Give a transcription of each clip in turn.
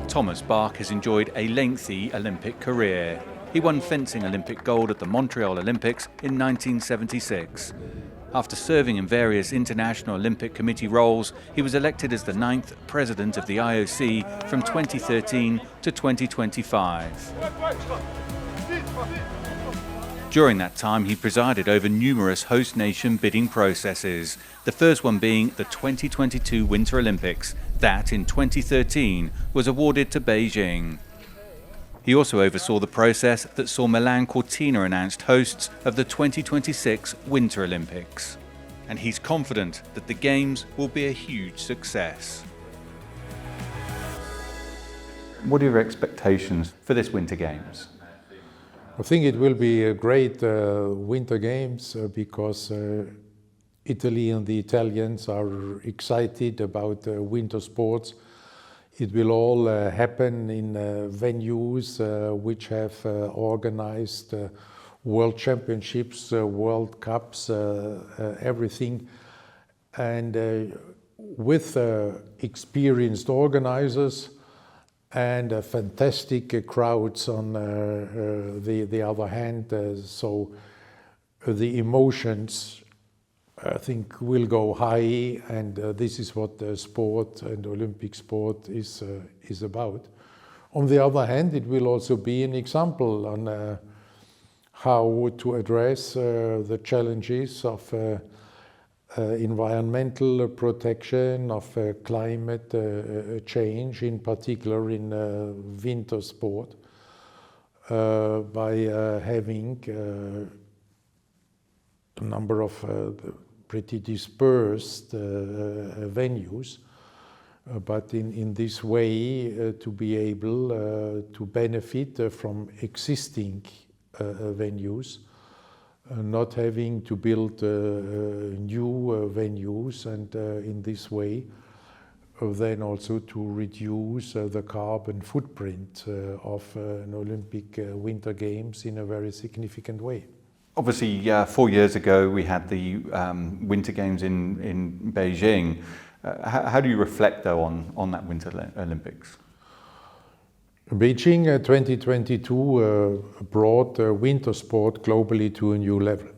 Thomas Bach has enjoyed a lengthy Olympic career. He won fencing Olympic gold at the Montreal Olympics in 1976. After serving in various International Olympic Committee roles, he was elected as the 9th President of the IOC from 2013 to 2025. During that time, he presided over numerous host nation bidding processes, the first one being the 2022 Winter Olympics, that in 2013 was awarded to Beijing. He also oversaw the process that saw Milan Cortina announced hosts of the 2026 Winter Olympics. And he's confident that the Games will be a huge success. What are your expectations for this Winter Games? I think it will be a great Winter Games because Italy and the Italians are excited about winter sports. It will all happen in venues which have organized world championships, world cups, everything. And with experienced organizers and fantastic crowds on the other hand, so the emotions I think will go high, and this is what the sport and Olympic sport is about. On the other hand, it will also be an example on how to address the challenges of environmental protection, of climate change, in particular in winter sport, by having a number of pretty dispersed venues, but in this way to be able to benefit from existing venues, not having to build new venues, and in this way then also to reduce the carbon footprint of an Olympic Winter Games in a very significant way. Obviously, 4 years ago we had the Winter Games in Beijing. How do you reflect, though, on that Winter Olympics? Beijing 2022 brought winter sport globally to a new level.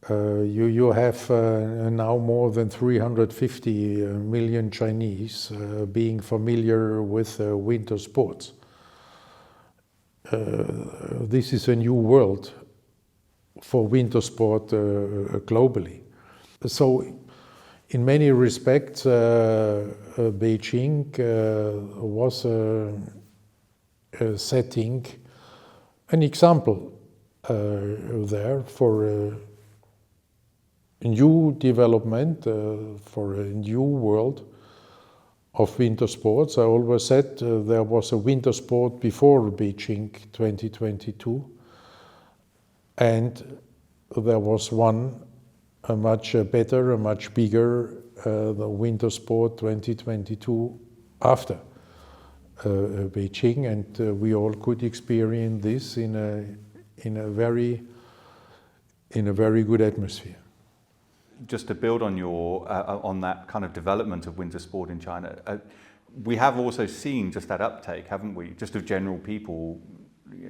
You have now more than 350 million Chinese being familiar with winter sports. This is a new world for winter sport globally. So in many respects, Beijing was setting an example there for a new development, for a new world of winter sports. I always said there was a winter sport before Beijing 2022, and there was one a much better, a much bigger, the winter sport 2022 after Beijing, and we all could experience this in a very good atmosphere. Just to build on your on that kind of development of winter sport in China, we have also seen just that uptake, haven't we? Just of general people,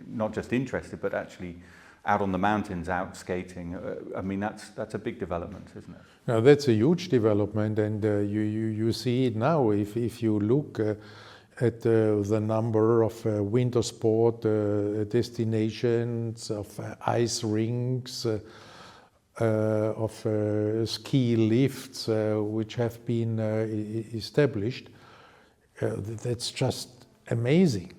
not just interested, but actually out on the mountains, out skating. I mean, that's a big development, isn't it? Now, that's a huge development, and you see it now. If you look at the number of winter sport destinations, of ice rinks, of ski lifts which have been established, that's just amazing.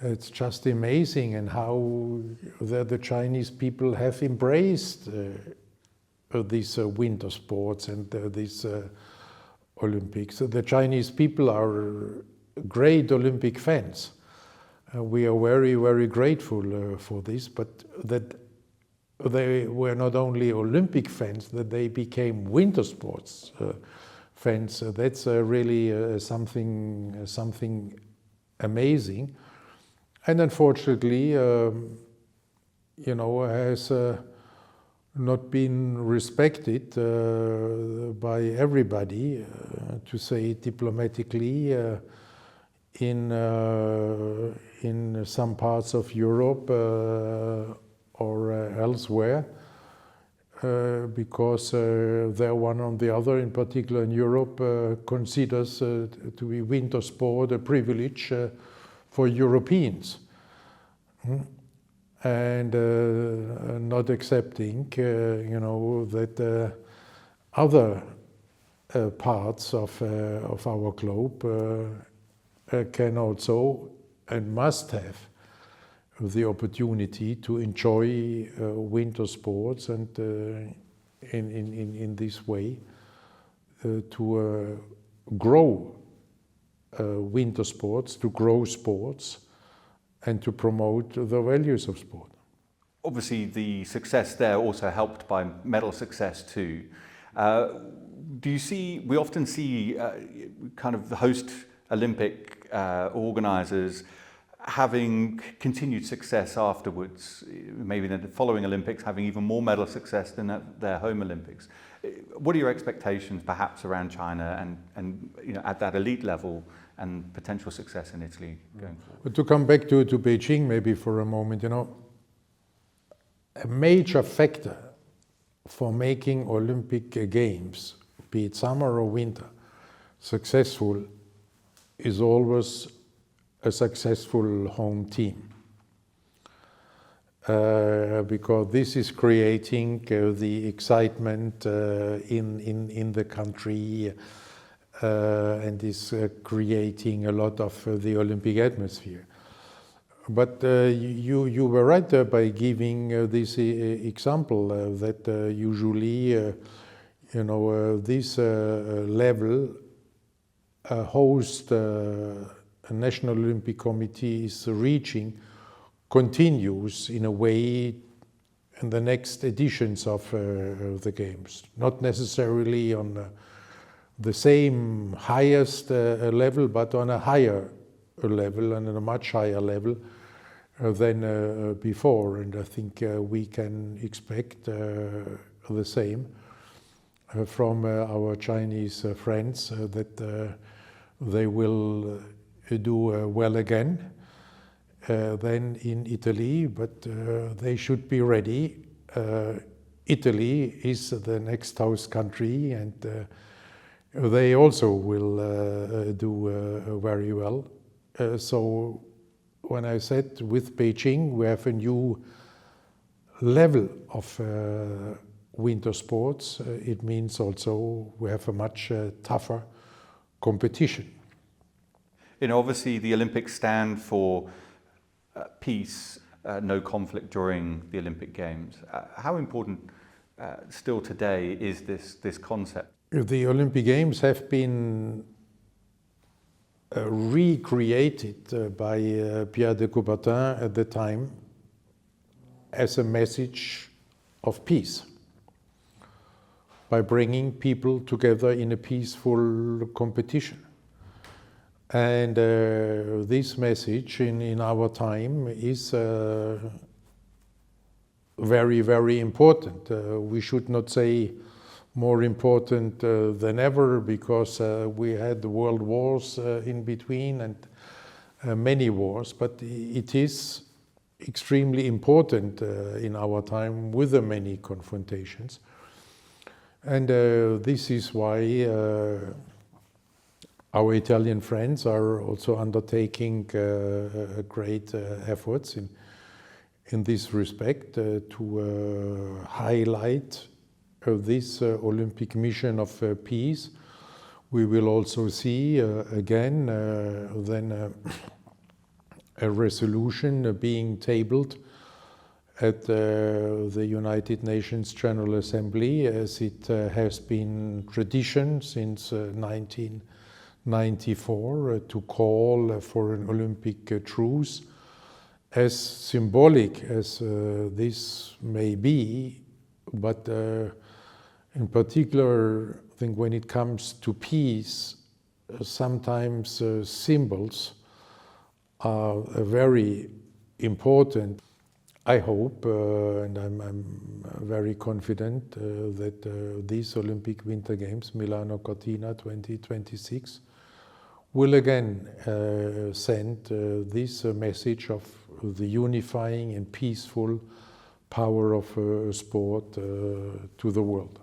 It's just amazing, and how the Chinese people have embraced these winter sports and these Olympics. The Chinese people are great Olympic fans. We are very, very grateful for this, but that they were not only Olympic fans, that they became winter sports fans. That's really something amazing. And unfortunately, has not been respected by everybody, to say it diplomatically. in some parts of Europe or elsewhere, because there one or the other, in particular in Europe, considers to be winter sport a privilege for Europeans. And not accepting, that other parts of our globe can also and must have the opportunity to enjoy winter sports, and in this way to grow winter sports, to grow sports, and to promote the values of sport. Obviously, the success there also helped by medal success too. Do you see? We often see kind of the host Olympic organisers having continued success afterwards, maybe the following Olympics having even more medal success than at their home Olympics. What are your expectations perhaps around China and at that elite level and potential success in Italy going forward? But to come back to Beijing maybe for a moment, a major factor for making Olympic Games, be it summer or winter, successful is always a successful home team. Because this is creating the excitement in the country and is creating a lot of the Olympic atmosphere. But you were right by giving this example that usually this level host a National Olympic Committee is reaching continues in a way in the next editions of the Games. Not necessarily on the same highest level, but on a higher level and on a much higher level than before. And I think we can expect the same from our Chinese friends, that they will do well again than in Italy, but they should be ready. Italy is the next host country, and they also will do very well. So when I said with Beijing we have a new level of winter sports, it means also we have a much tougher competition. Obviously the Olympics stand for peace, no conflict during the Olympic Games. How important still today is this concept? The Olympic Games have been recreated by Pierre de Coubertin at the time as a message of peace, by bringing people together in a peaceful competition. And this message in our time is very, very important. We should not say more important than ever, because we had the world wars in between and many wars, but it is extremely important in our time with the many confrontations. And this is why our Italian friends are also undertaking great efforts in this respect to highlight this Olympic mission of peace. We will also see again then a resolution being tabled at the United Nations General Assembly, as it has been tradition since 1994 to call for an Olympic truce. As symbolic as this may be, but in particular, I think when it comes to peace, sometimes symbols are very important. I hope, and I'm very confident, that these Olympic Winter Games, Milano Cortina 2026, will again send this message of the unifying and peaceful power of sport to the world.